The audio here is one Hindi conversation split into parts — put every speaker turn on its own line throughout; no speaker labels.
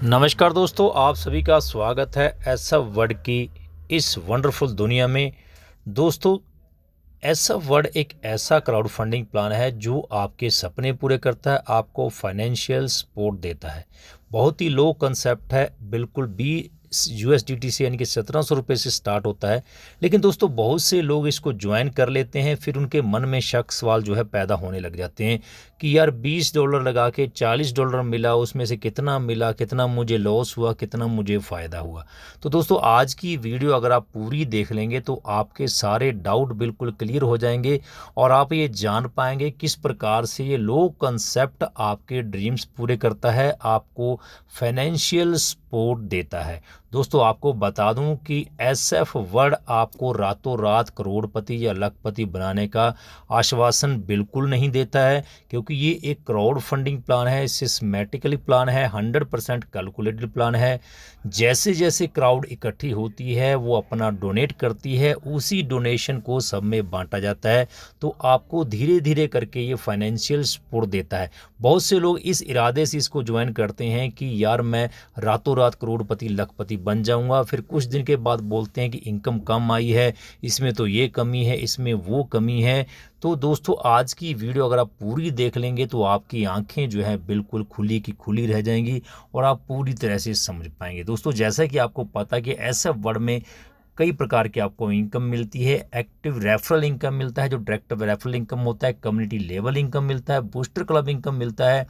नमस्कार दोस्तों, आप सभी का स्वागत है एसएफ वर्ल्ड की इस वंडरफुल दुनिया में। दोस्तों, एसएफ वर्ल्ड एक ऐसा क्राउड फंडिंग प्लान है जो आपके सपने पूरे करता है, आपको फाइनेंशियल सपोर्ट देता है। बहुत ही लो कंसेप्ट है, बिल्कुल भी यूएसडीटी से यानी कि 1700 रुपये से स्टार्ट होता है। लेकिन दोस्तों, बहुत से लोग इसको ज्वाइन कर लेते हैं, फिर उनके मन में शक सवाल पैदा होने लग जाते हैं कि यार $20 लगा के $40 मिला, उसमें से कितना मिला, कितना मुझे लॉस हुआ, कितना मुझे फ़ायदा हुआ। तो दोस्तों, आज की वीडियो अगर आप पूरी देख लेंगे तो आपके सारे डाउट बिल्कुल क्लियर हो जाएंगे और आप ये जान पाएंगे किस प्रकार से ये लो कंसेप्ट आपके ड्रीम्स पूरे करता है, आपको फाइनेंशियल सपोर्ट देता है। दोस्तों, आपको बता दूं कि एसएफ वर्ल्ड आपको रातों रात करोड़पति या लखपति बनाने का आश्वासन बिल्कुल नहीं देता है, क्योंकि ये एक क्राउड फंडिंग प्लान है, सिस्टमैटिकली प्लान है, 100% कैलकुलेटेड प्लान है। जैसे जैसे क्राउड इकट्ठी होती है वो अपना डोनेट करती है, उसी डोनेशन को सब में बांटा जाता है, तो आपको धीरे धीरे करके ये फाइनेंशियल सपोर्ट देता है। बहुत से लोग इस इरादे से इसको ज्वाइन करते हैं कि यार मैं रातों रात करोड़पति लखपति बन जाऊंगा, फिर कुछ दिन के बाद बोलते हैं कि इनकम कम आई है, इसमें तो ये कमी है, इसमें वो कमी है। तो दोस्तों, आज की वीडियो अगर आप पूरी देख लेंगे तो आपकी आंखें बिल्कुल खुली की खुली रह जाएंगी और आप पूरी तरह से समझ पाएंगे। दोस्तों, जैसा कि आपको पता है कि एसएफ वर्ल्ड में कई प्रकार की आपको इनकम मिलती है। एक्टिव रेफरल इनकम मिलता है, जो डायरेक्ट रेफरल इनकम होता है, कम्युनिटी लेवल इनकम मिलता है, बूस्टर क्लब इनकम मिलता है,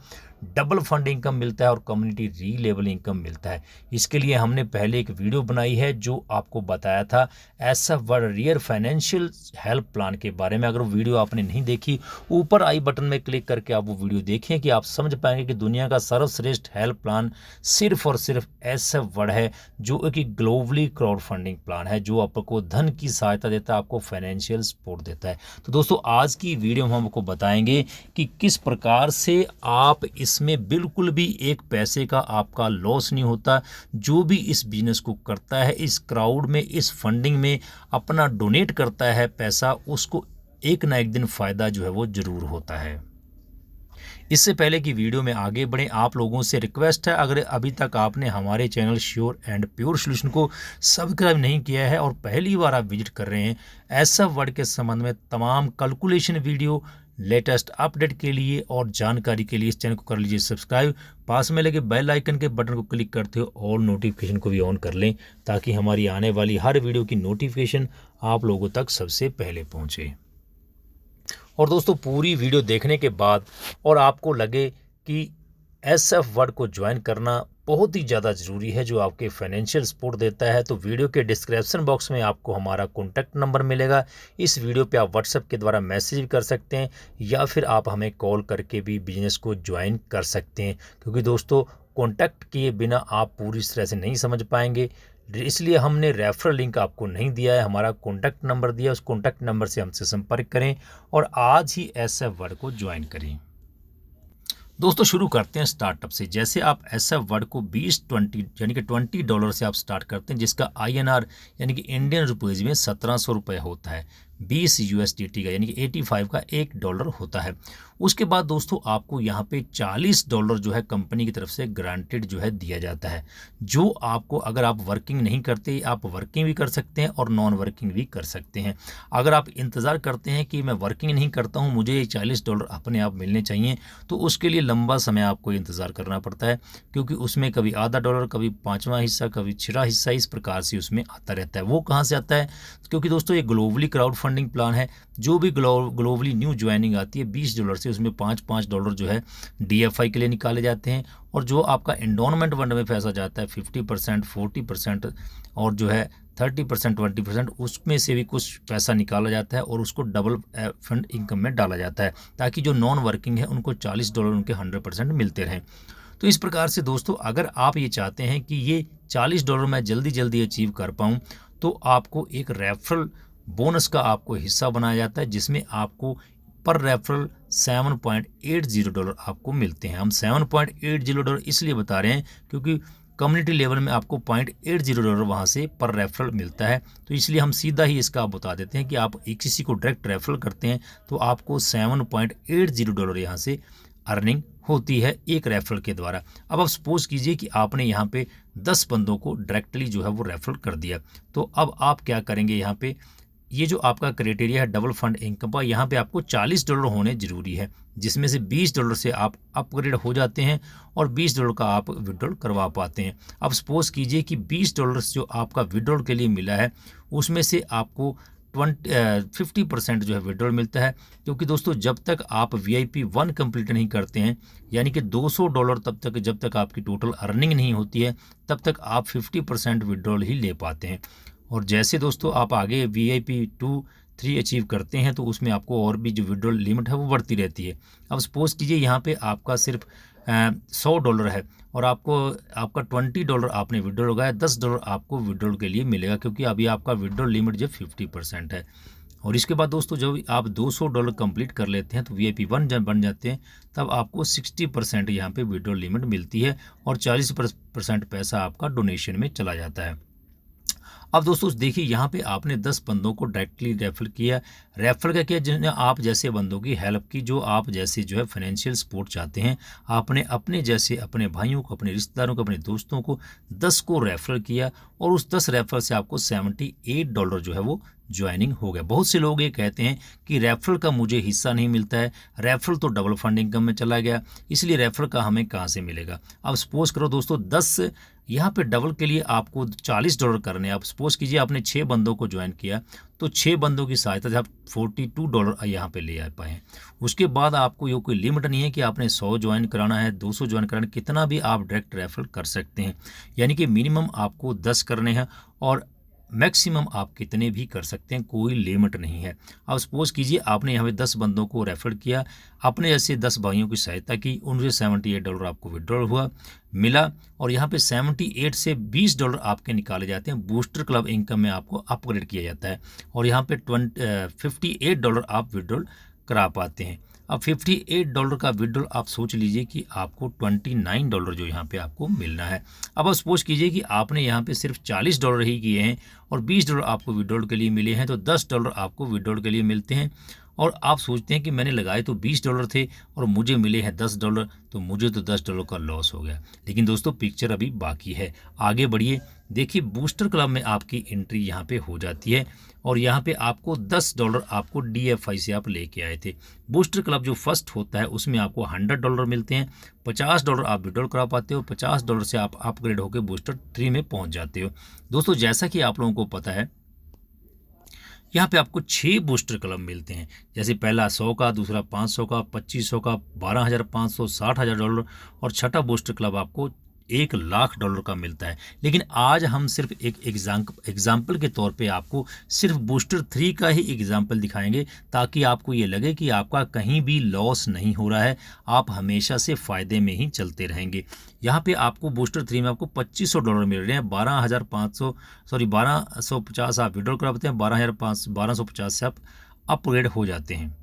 डबल फंड इनकम मिलता है और कम्युनिटी री लेवल इनकम मिलता है। इसके लिए हमने पहले एक वीडियो बनाई है जो आपको बताया था SF world real financial help plan के बारे में। अगर वो वीडियो आपने नहीं देखी, ऊपर आई बटन में क्लिक करके आप वो वीडियो देखें कि आप समझ पाएंगे कि दुनिया का सर्वश्रेष्ठ हेल्प प्लान सिर्फ और सिर्फ एसएफ वर्ल्ड है, जो एक ग्लोबली क्राउड फंडिंग प्लान है, जो आपको धन की सहायता देता है, आपको फाइनेंशियल सपोर्ट देता है। तो दोस्तों, आज की वीडियो में हम आपको बताएंगे कि किस प्रकार से आप इसमें बिल्कुल भी एक पैसे का आपका लॉस नहीं होता। जो भी इस बिजनेस को करता है, इस क्राउड में, इस फंडिंग में अपना डोनेट करता है पैसा, उसको एक ना एक दिन फायदा वो जरूर होता है। इससे पहले कि वीडियो में आगे बढ़ें, आप लोगों से रिक्वेस्ट है, अगर अभी तक आपने हमारे channel sure and pure solution को सब्सक्राइब नहीं किया है और पहली बार आप विजिट कर रहे हैं, एसएफ वर्ल्ड के संबंध में तमाम कैलकुलेशन वीडियो, लेटेस्ट अपडेट के लिए और जानकारी के लिए इस चैनल को कर लीजिए सब्सक्राइब। पास में लगे बेल आइकन के बटन को क्लिक करते हो और नोटिफिकेशन को भी ऑन कर लें, ताकि हमारी आने वाली हर वीडियो की नोटिफिकेशन आप लोगों तक सबसे पहले पहुँचे। और दोस्तों, पूरी वीडियो देखने के बाद और आपको लगे कि एसएफ वर्ल्ड को ज्वाइन करना बहुत ही ज़्यादा ज़रूरी है, जो आपके फाइनेंशियल सपोर्ट देता है, तो वीडियो के डिस्क्रिप्शन बॉक्स में आपको हमारा कॉन्टैक्ट नंबर मिलेगा। इस वीडियो पे आप व्हाट्सएप के द्वारा मैसेज भी कर सकते हैं या फिर आप हमें कॉल करके भी बिजनेस को ज्वाइन कर सकते हैं, क्योंकि दोस्तों, कॉन्टैक्ट किए बिना आप पूरी तरह से नहीं समझ पाएंगे। इसलिए हमने रेफरल लिंक आपको नहीं दिया है, हमारा कॉन्टैक्ट नंबर दिया, उस कॉन्टैक्ट नंबर से हमसे संपर्क करें और आज ही एसएफ वर्ल्ड को ज्वाइन करें। दोस्तों, शुरू करते हैं स्टार्टअप से। जैसे आप एसएफ वर्ल्ड को 20 यानी कि $20 से आप स्टार्ट करते हैं, जिसका आईएनआर यानी कि इंडियन रुपीज़ में 1700 रुपये होता है। 20 यूएसडीटी का यानी कि 85 का $1 होता है। उसके बाद दोस्तों, आपको यहाँ पे $40 कंपनी की तरफ से ग्रांटेड दिया जाता है, जो आपको, अगर आप वर्किंग नहीं करते, आप वर्किंग भी कर सकते हैं और नॉन वर्किंग भी कर सकते हैं। अगर आप इंतज़ार करते हैं कि मैं वर्किंग नहीं करता हूँ, मुझे ये $40 अपने आप मिलने चाहिए, तो उसके लिए लंबा समय आपको इंतज़ार करना पड़ता है, क्योंकि उसमें कभी आधा डॉलर, कभी 5वां हिस्सा, कभी 6वां हिस्सा, इस प्रकार से उसमें आता रहता है। वो कहाँ से आता है? क्योंकि दोस्तों, ये ग्लोबली क्राउड फंडिंग प्लान है। जो भी ग्लोबली न्यू ज्वाइनिंग आती है $20 से, उसमें $5 डीएफआई के लिए निकाले जाते हैं, और जो आपका एंडोनमेंट फंड में पैसा जाता है 50%, 40% और 30%, 20%, उसमें से भी कुछ पैसा निकाला जाता है और उसको डबल फंड इनकम में डाला जाता है, ताकि जो नॉन वर्किंग है उनको $40 उनके 100% मिलते रहें। तो इस प्रकार से दोस्तों, अगर आप ये चाहते हैं कि ये $40 मैं जल्दी जल्दी अचीव कर पाऊँ, तो आपको एक रेफरल बोनस का आपको हिस्सा बनाया जाता है, जिसमें आपको पर रेफरल $7.80 आपको मिलते हैं। हम $7.80 इसलिए बता रहे हैं क्योंकि कम्युनिटी लेवल में आपको $0.80 वहाँ से पर रेफरल मिलता है, तो इसलिए हम सीधा ही इसका बता देते हैं कि आप किसी को डायरेक्ट रेफरल करते हैं तो आपको $7.80 यहाँ से अर्निंग होती है एक रेफरल के द्वारा। अब आप सपोज कीजिए कि आपने यहाँ पे 10 बंदों को डायरेक्टली जो है वो रेफरल कर दिया, तो अब आप क्या करेंगे, यहाँ पे ये जो आपका क्राइटेरिया है डबल फंड इनकम का, यहाँ पे आपको $40 होने ज़रूरी है, जिसमें से $20 से आप अपग्रेड हो जाते हैं और $20 का आप विड्रॉल करवा पाते हैं। अब सपोज कीजिए कि $20 जो आपका विड्रॉल के लिए मिला है उसमें से आपको 50% जो है विड्रॉल मिलता है, क्योंकि दोस्तों जब तक आप VIP 1 कंप्लीट नहीं करते हैं, यानी कि $200 तब तक जब तक आपकी टोटल अर्निंग नहीं होती है तब तक आप 50% विड्रॉल ही ले पाते हैं। और जैसे दोस्तों आप आगे VIP 2, 3 अचीव करते हैं तो उसमें आपको और भी जो विड्रॉल लिमिट है वो बढ़ती रहती है। अब सपोज कीजिए यहाँ पे आपका सिर्फ $100 है और आपका $20 आपने विड्रॉल लगाया, $10 आपको विड्रॉल के लिए मिलेगा, क्योंकि अभी आपका विड्रॉल लिमिट जो 50% है। और इसके बाद दोस्तों जब आप $200 कंप्लीट कर लेते हैं तो VIP 1 जब बन जाते हैं तब आपको 60% यहाँ पे विड्रॉल लिमिट मिलती है और 40% पैसा आपका डोनेशन में चला जाता है। अब दोस्तों देखिए यहाँ पे आपने 10 बंदों को डायरेक्टली रेफर किया। रेफर का किया जिन्हें आप जैसे बंदों की हेल्प की, जो आप जैसे जो है फाइनेंशियल सपोर्ट चाहते हैं। आपने अपने जैसे अपने भाइयों को, अपने रिश्तेदारों को, अपने दोस्तों को 10 को रेफर किया और उस 10 रेफर से आपको $78 जो है वो ज्वाइनिंग हो गया। बहुत से लोग ये कहते हैं कि रेफरल का मुझे हिस्सा नहीं मिलता है, रेफरल तो डबल फंड इनकम में चला गया, इसलिए रेफरल का हमें कहाँ से मिलेगा। अब सपोज करो दोस्तों 10 यहाँ पे डबल के लिए आपको $40 करने हैं। आप सपोज कीजिए आपने 6 बंदों को ज्वाइन किया तो 6 बंदों की सहायता से आप $42 यहाँ पे ले आ पाए। उसके बाद आपको ये कोई लिमिट नहीं है कि आपने 100 ज्वाइन कराना है, 200 ज्वाइन कराना है, कितना भी आप डायरेक्ट रेफरल कर सकते हैं। यानी कि मिनिमम आपको 10 करने हैं और मैक्सिमम आप कितने भी कर सकते हैं, कोई लिमिट नहीं है। अब सपोज कीजिए आपने यहाँ पे 10 बंदों को रेफर किया, आपने ऐसे 10 भाइयों की सहायता की, उनसे $78 आपको विड्रॉल हुआ मिला और यहाँ पे 78 से $20 आपके निकाले जाते हैं, बूस्टर क्लब इनकम में आपको अपग्रेड किया जाता है और यहाँ पे $58 आप विड्रॉल करा पाते हैं। अब $58 का विड्रॉल आप सोच लीजिए कि आपको $29 जो यहाँ पे आपको मिलना है। अब आप सपोज कीजिए कि आपने यहाँ पे सिर्फ $40 ही किए हैं और $20 आपको विड्रॉल के लिए मिले हैं, तो $10 आपको विड्रॉल के लिए मिलते हैं। और आप सोचते हैं कि मैंने लगाए तो $20 थे और मुझे मिले हैं $10, तो मुझे तो $10 का लॉस हो गया। लेकिन दोस्तों पिक्चर अभी बाकी है, आगे बढ़िए। देखिए बूस्टर क्लब में आपकी एंट्री यहाँ पे हो जाती है और यहाँ पे आपको $10 आपको DFI से आप लेके आए थे। बूस्टर क्लब जो फर्स्ट होता है उसमें आपको $100 मिलते हैं, $50 आप विड्रॉल करा पाते हो, $50 से आप अपग्रेड होकर बूस्टर 3 में पहुँच जाते हो। दोस्तों जैसा कि आप लोगों को पता है यहाँ पे आपको 6 बूस्टर क्लब मिलते हैं, जैसे पहला 100 का, दूसरा 500 का, 2500 का, $12,500, $60,000 और छठा बूस्टर क्लब आपको $1,00,000 का मिलता है। लेकिन आज हम सिर्फ एक एग्जाम्पल के तौर पे आपको सिर्फ बूस्टर 3 का ही एग्जाम्पल दिखाएंगे, ताकि आपको ये लगे कि आपका कहीं भी लॉस नहीं हो रहा है, आप हमेशा से फ़ायदे में ही चलते रहेंगे। यहाँ पे आपको बूस्टर 3 में आपको $2500 मिल रहे हैं, 1250 आप विड्रॉल कराते हैं, 1250 से आप अपग्रेड हो जाते हैं।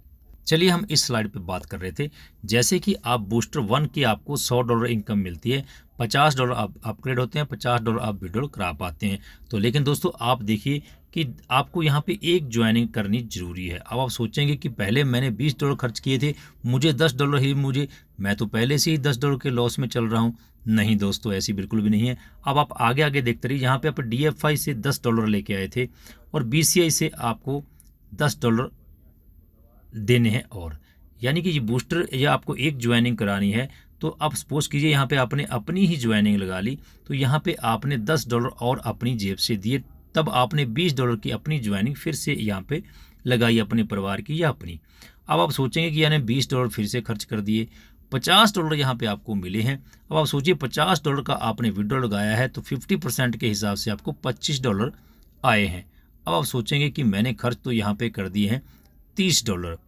चलिए हम इस स्लाइड पे बात कर रहे थे, जैसे कि आप बूस्टर 1 की आपको $100 इनकम मिलती है, $50 आप अपग्रेड होते हैं, $50 आप विड्रॉल करा पाते हैं। तो लेकिन दोस्तों आप देखिए कि आपको यहाँ पे एक ज्वाइनिंग करनी जरूरी है। अब आप सोचेंगे कि पहले मैंने $20 खर्च किए थे, मुझे $10 ही मैं तो पहले से ही $10 के लॉस में चल रहा हूँ। नहीं दोस्तों, ऐसी बिल्कुल भी नहीं है। अब आप आगे आगे देखते रहिए, यहाँ पे आप DFI से $10 लेके आए थे और BCI से आपको $10 देने हैं, और यानी कि ये बूस्टर या आपको एक ज्वाइनिंग करानी है। तो आप सपोज कीजिए यहाँ पे आपने अपनी ही ज्वाइनिंग लगा ली, तो यहाँ पे आपने $10 और अपनी जेब से दिए, तब आपने $20 की अपनी ज्वाइनिंग फिर से यहाँ पे लगाई अपने परिवार की या अपनी। अब आप सोचेंगे कि यानी $20 फिर से खर्च कर दिए, $50 यहाँ पे आपको मिले हैं। अब आप सोचिए $50 का आपने विड्रॉल लगाया है तो 50% के हिसाब से आपको $25 आए हैं। अब आप सोचेंगे कि मैंने खर्च तो यहाँ पे कर दिए हैं $30,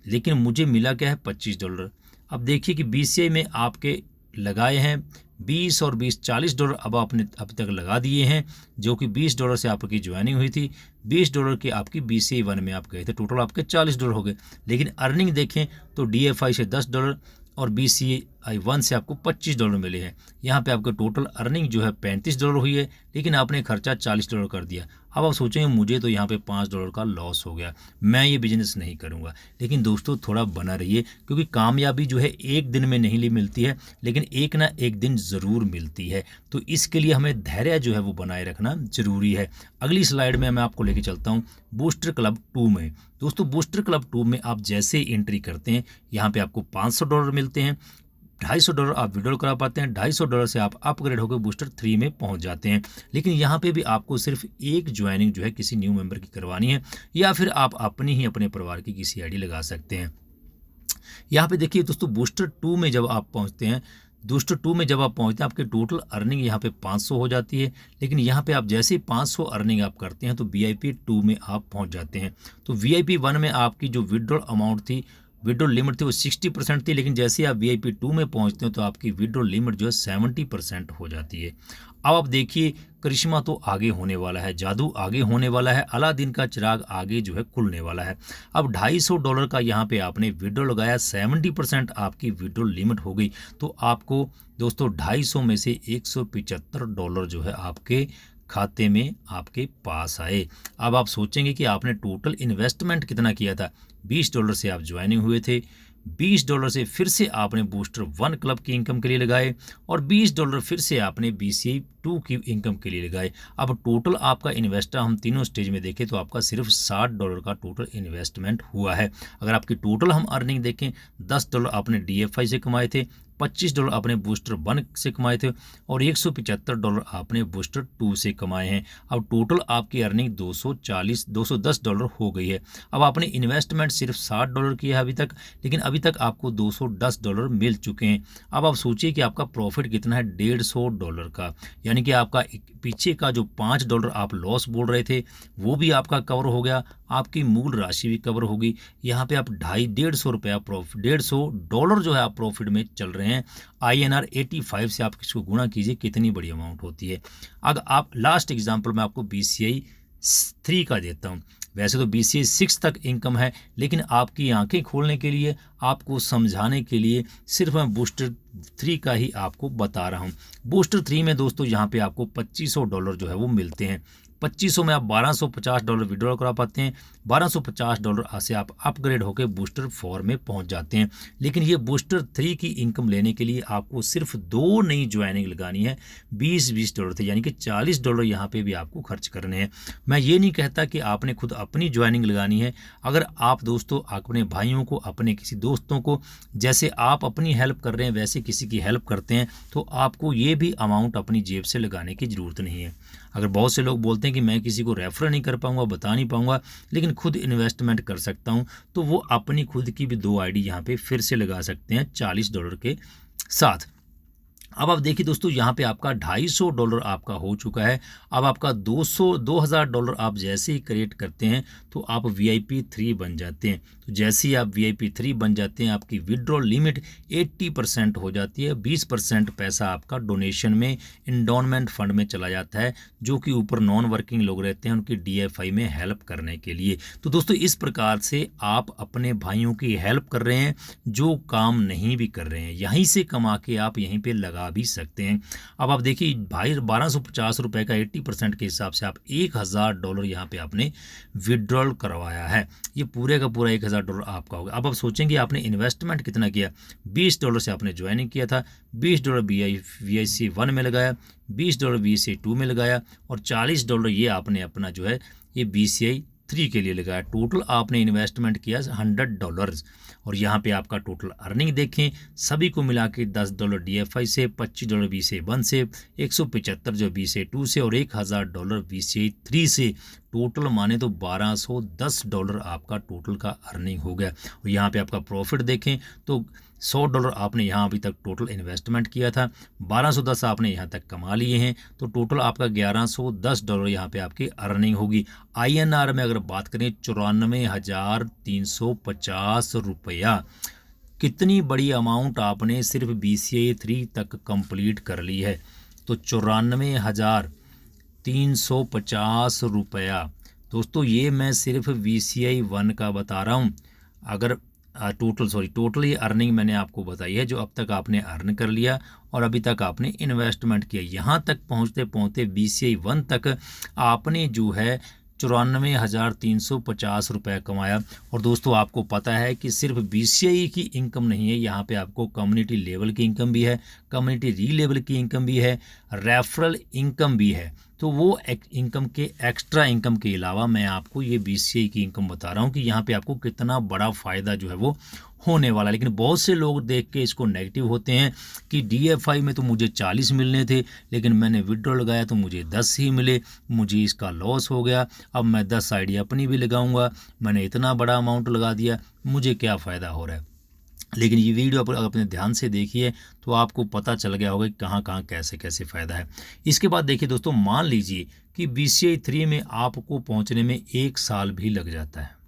लेकिन मुझे मिला क्या है $25। अब देखिए कि BCI में आपके लगाए हैं 20 और 20 $40 अब आपने अब तक लगा दिए हैं, जो कि $20 से आपकी ज्वाइनिंग हुई थी, $20 की आपकी BCI 1 में आप गए थे, टोटल आपके $40 हो गए। लेकिन अर्निंग देखें तो DFI से $10 और BCI 1 से आपको $25 मिले हैं। यहाँ पे आपका टोटल अर्निंग जो है $35 हुई है, लेकिन आपने खर्चा $40 कर दिया। अब आप सोचेंगे मुझे तो यहाँ पे $5 का लॉस हो गया, मैं ये बिजनेस नहीं करूँगा। लेकिन दोस्तों थोड़ा बना रहिए, क्योंकि कामयाबी जो है एक दिन में नहीं मिलती है, लेकिन एक ना एक दिन ज़रूर मिलती है। तो इसके लिए हमें धैर्य जो है वो बनाए रखना ज़रूरी है। अगली स्लाइड में मैं आपको लेके चलता हूँ बूस्टर क्लब 2 में। दोस्तों बूस्टर क्लब 2 में आप जैसे ही एंट्री करते हैं, यहाँ पे आपको $500 मिलते हैं। $250 आप विड्रॉल करा पाते हैं। $250 से आप अपग्रेड होकर बूस्टर 3 में पहुंच जाते हैं। लेकिन यहाँ पे भी आपको सिर्फ एक ज्वाइनिंग जो है किसी न्यू मेंबर की करवानी है, या फिर आप अपनी ही अपने परिवार की किसी आईडी लगा सकते हैं। यहाँ पे देखिए दोस्तों बूस्टर 2 में जब आप पहुँचते हैं, आपके टोटल अर्निंग यहाँ पे 500 हो जाती है। लेकिन यहाँ पे आप जैसे ही 500 अर्निंग आप करते हैं तो VIP 2 में आप पहुँच जाते हैं। तो VIP 1 में आपकी जो विड्रॉल अमाउंट थी, विड्रॉल लिमिट थी, वो 60% थी। लेकिन जैसे ही आप VIP 2 में पहुँचते हैं तो आपकी विड्रॉल लिमिट जो है 70% हो जाती है। अब आप देखिए करिश्मा तो आगे होने वाला है, जादू आगे होने वाला है, अलादीन का चिराग आगे जो है खुलने वाला है। अब $250 का यहाँ पे आपने विड्रॉल लगाया, 70% आपकी विड्रॉल लिमिट हो गई, तो आपको दोस्तों 250 में से $175 जो है आपके खाते में आपके पास आए। अब आप सोचेंगे कि आपने टोटल इन्वेस्टमेंट कितना किया था। $20 से आप ज्वाइनिंग हुए थे, $20 से फिर से आपने बूस्टर 1 क्लब की इनकम के लिए लगाए, और $20 फिर से आपने BCI 2 की इनकम के लिए लगाए। अब टोटल आपका इन्वेस्टर हम तीनों स्टेज में देखें तो आपका सिर्फ $60 का टोटल इन्वेस्टमेंट हुआ है। अगर आपकी टोटल हम अर्निंग देखें, $10 आपने DFI से कमाए थे, $25 आपने बूस्टर 1 से कमाए थे, और $175 आपने बूस्टर 2 से कमाए हैं। अब टोटल आपकी अर्निंग $210 हो गई है। अब आपने इन्वेस्टमेंट सिर्फ $60 किया है अभी तक, लेकिन अभी तक आपको $210 मिल चुके हैं। अब आप सोचिए कि आपका प्रॉफिट कितना है, $150 का, यानी कि आपका पीछे का जो $5 आप लॉस बोल रहे थे वो भी आपका कवर हो गया, आपकी मूल राशि भी कवर होगी। यहाँ पे आप $150 प्रॉफिट, $150 जो है आप प्रॉफिट में चल रहे हैं। INR 85 से आप इसको गुणा कीजिए, कितनी बड़ी अमाउंट होती है। अगर आप लास्ट एग्जाम्पल मैं आपको BCI 3 का देता हूँ। वैसे तो BCI 6 तक इनकम है, लेकिन आपकी आंखें खोलने के लिए, आपको समझाने के लिए सिर्फ मैं बूस्टर 3 का ही आपको बता रहा हूँ। बूस्टर 3 में दोस्तों यहाँ पे आपको $2500 जो है वो मिलते हैं। 2500 में आप $1250 विड्रॉल करा पाते हैं। $1250 से आप अपग्रेड होकर बूस्टर 4 में पहुंच जाते हैं। लेकिन ये बूस्टर 3 की इनकम लेने के लिए आपको सिर्फ 2 नई ज्वाइनिंग लगानी है, $20 थे, यानी कि $40 यहाँ पे भी आपको खर्च करने हैं। मैं ये नहीं कहता कि आपने खुद अपनी ज्वाइनिंग लगानी है। अगर आप दोस्तों अपने भाइयों को, अपने किसी दोस्तों को, जैसे आप अपनी हेल्प कर रहे हैं वैसे किसी की हेल्प करते हैं, तो आपको ये भी अमाउंट अपनी जेब से लगाने की ज़रूरत नहीं है। अगर बहुत से लोग बोलते हैं कि मैं किसी को रेफर नहीं कर पाऊंगा, बता नहीं पाऊंगा, लेकिन खुद इन्वेस्टमेंट कर सकता हूं, तो वो अपनी खुद की भी 2 आईडी यहाँ पे फिर से लगा सकते हैं $40 के साथ। अब आप देखिए दोस्तों यहाँ पे आपका $250 आपका हो चुका है। अब आपका $2000 आप जैसे ही क्रिएट करते हैं तो आप VIP 3 बन जाते हैं। तो जैसे ही आप VIP 3 बन जाते हैं, आपकी विड्रॉल लिमिट 80% हो जाती है। 20% पैसा आपका डोनेशन में, इंडोनमेंट फंड में चला जाता है, जो कि ऊपर नॉन वर्किंग लोग रहते हैं उनकी DFI में हेल्प करने के लिए। तो दोस्तों इस प्रकार से आप अपने भाइयों की हेल्प कर रहे हैं जो काम नहीं भी कर रहे हैं, यहीं से कमा के आप यहीं पे लगा भी सकते हैं। अब आप देखिए भाई $1250 का 80% के हिसाब से आप $1000 यहाँ पे आपने विड्रॉल करवाया है। ये पूरे का पूरा $1000 आपका होगा। अब आप सोचेंगे आपने इन्वेस्टमेंट कितना किया। $20 से आपने ज्वाइनिंग किया था, $20 BIC 1 में लगाया, $20 BCI 2 में लगाया, और $40 ये आपने अपना जो है ये BCI 3 के लिए लगाया। टोटल आपने इन्वेस्टमेंट किया $100, और यहाँ पे आपका टोटल अर्निंग देखें, सभी को मिला के $10 DFI से, $25 BCI 1 से, 175 जो BCI 2 से, और $1000 BCI 3 से, टोटल माने तो $1210 आपका टोटल का अर्निंग हो गया। और यहाँ पे आपका प्रॉफिट देखें तो $100 आपने यहाँ अभी तक टोटल इन्वेस्टमेंट किया था, 1210 आपने यहाँ तक कमा लिए हैं, तो टोटल आपका $1110 यहाँ पे आपकी अर्निंग होगी। INR में अगर बात करें 94,350 रुपया। कितनी बड़ी अमाउंट आपने सिर्फ BCI 3 तक कंप्लीट कर ली है। तो 94,350 रुपया। दोस्तों ये मैं सिर्फ BCI 1 का बता रहा हूँ। अगर टोटल ये अर्निंग मैंने आपको बताई है जो अब तक आपने अर्न कर लिया और अभी तक आपने इन्वेस्टमेंट किया। यहाँ तक पहुँचते पहुँचते BCI 1 तक आपने जो है 94,350 रुपये कमाया। और दोस्तों आपको पता है कि सिर्फ BCI की इनकम नहीं है, यहाँ पे आपको कम्युनिटी लेवल की इनकम भी है, कम्युनिटी री लेवल की इनकम भी है, रेफरल इनकम भी है। तो वो इनकम के एक्स्ट्रा इनकम के अलावा मैं आपको ये BCI की इनकम बता रहा हूँ कि यहाँ पे आपको कितना बड़ा फ़ायदा जो है वो होने वाला। लेकिन बहुत से लोग देख के इसको नेगेटिव होते हैं कि DFI में तो मुझे 40 मिलने थे, लेकिन मैंने विड्रॉ लगाया तो मुझे 10 ही मिले, मुझे इसका लॉस हो गया। अब मैं 10 आईडी अपनी भी लगाऊंगा, मैंने इतना बड़ा अमाउंट लगा दिया, मुझे क्या फ़ायदा हो रहा है। लेकिन ये वीडियो अगर अपने ध्यान से देखिए तो आपको पता चल गया होगा कि कहाँ कहाँ कैसे कैसे फ़ायदा है। इसके बाद देखिए दोस्तों, मान लीजिए कि BCI 3 में आपको पहुँचने में 1 साल भी लग जाता है।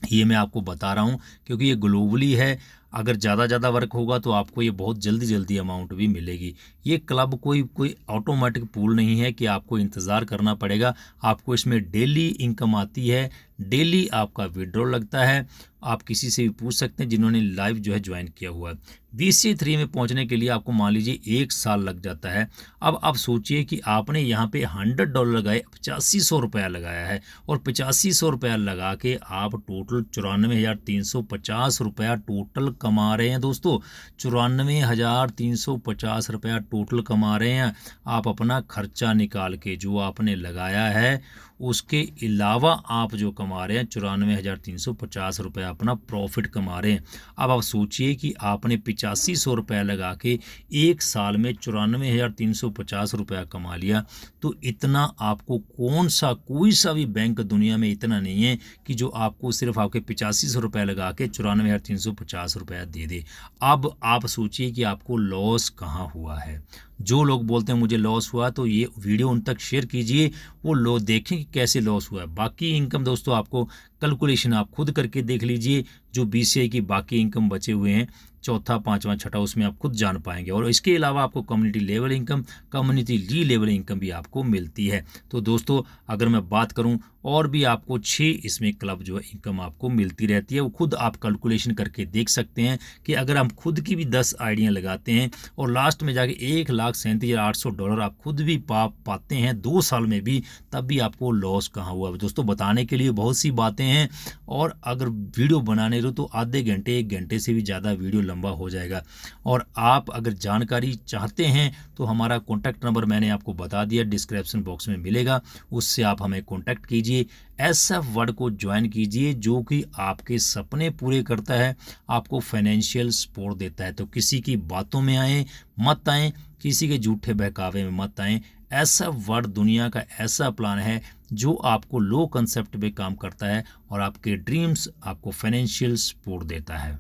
ये मैं आपको बता रहा हूँ क्योंकि ये ग्लोबली है। अगर ज़्यादा वर्क होगा तो आपको ये बहुत जल्दी अमाउंट भी मिलेगी। ये क्लब कोई ऑटोमेटिक पूल नहीं है कि आपको इंतज़ार करना पड़ेगा। आपको इसमें डेली इनकम आती है, डेली आपका विड्रॉ लगता है। आप किसी से भी पूछ सकते हैं जिन्होंने लाइव जो है ज्वाइन किया हुआ है। BCI 3 में पहुंचने के लिए आपको मान लीजिए 1 साल लग जाता है। अब आप सोचिए कि आपने यहाँ पे $100 लगाए, 8500 रुपया लगाया है और 8500 रुपया लगा के आप टोटल 94,350 रुपया टोटल कमा रहे हैं। दोस्तों 94,350 रुपया टोटल कमा रहे हैं। आप अपना खर्चा निकाल के जो आपने लगाया है उसके अलावा आप जो कमा रहे हैं 94,350 रुपया अपना प्रॉफिट कमा रहे हैं। अब आप सोचिए कि आपने 8500 रुपया लगा के 1 साल में 94,350 रुपया कमा लिया, तो इतना आपको कोई सा भी बैंक दुनिया में इतना नहीं है कि जो आपको सिर्फ आपके 8500 रुपया लगा के 94,350 रुपया दे दे। अब आप सोचिए कि आपको लॉस कहाँ हुआ है। जो लोग बोलते हैं मुझे लॉस हुआ, तो ये वीडियो उन तक शेयर कीजिए, वो लोग देखें कि कैसे लॉस हुआ है। बाकी इनकम दोस्तों आपको कैलकुलेशन आप खुद करके देख लीजिए। जो BCI की बाकी इनकम बचे हुए हैं, चौथा, पांचवा, छठा, उसमें आप खुद जान पाएंगे। और इसके अलावा आपको कम्युनिटी लेवल इनकम, कम्युनिटी री लेवल इनकम भी आपको मिलती है। तो दोस्तों अगर मैं बात करूं, और भी आपको 6 इसमें क्लब जो है इनकम आपको मिलती रहती है। वो खुद आप कैलकुलेशन करके देख सकते हैं कि अगर हम खुद की भी 10 आइडियाँ लगाते हैं और लास्ट में जाके $1,37,800 आप खुद भी पाते हैं 2 साल में भी, तब भी आपको लॉस कहाँ हुआ। दोस्तों बताने के लिए बहुत सी बातें हैं, और अगर वीडियो बनाने रहो तो आधे घंटे 1 घंटे से भी ज़्यादा वीडियो लंबा हो जाएगा। और आप अगर जानकारी चाहते हैं तो हमारा कॉन्टैक्ट नंबर मैंने आपको बता दिया, डिस्क्रिप्शन बॉक्स में मिलेगा, उससे आप हमें कॉन्टैक्ट कीजिए। SF वर्ड को ज्वाइन कीजिए जो कि आपके सपने पूरे करता है, आपको फाइनेंशियल सपोर्ट देता है। तो किसी की बातों में मत आए, किसी के झूठे बहकावे में मत आए। SF वर्ड दुनिया का ऐसा प्लान है जो आपको लो कंसेप्ट पे काम करता है और आपके ड्रीम्स, आपको फाइनेंशियल सपोर्ट देता है।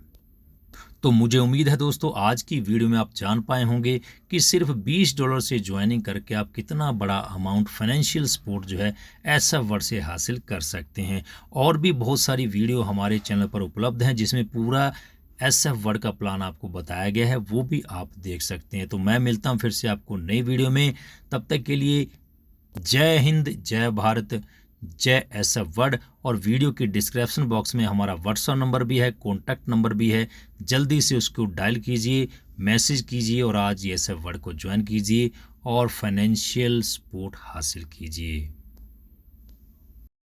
तो मुझे उम्मीद है दोस्तों आज की वीडियो में आप जान पाए होंगे कि सिर्फ $20 से ज्वाइनिंग करके आप कितना बड़ा अमाउंट फाइनेंशियल सपोर्ट जो है SF वर्ड से हासिल कर सकते हैं। और भी बहुत सारी वीडियो हमारे चैनल पर उपलब्ध हैं जिसमें पूरा SF वर्ड का प्लान आपको बताया गया है, वो भी आप देख सकते हैं। तो मैं मिलता हूँ फिर से आपको नई वीडियो में, तब तक के लिए जय हिंद, जय भारत, जय SF वर्ड। और वीडियो के डिस्क्रिप्शन बॉक्स में हमारा व्हाट्सएप नंबर भी है, कॉन्टैक्ट नंबर भी है, जल्दी से उसको डायल कीजिए, मैसेज कीजिए और आज SF वर्ड को ज्वाइन कीजिए और फाइनेंशियल सपोर्ट हासिल कीजिए।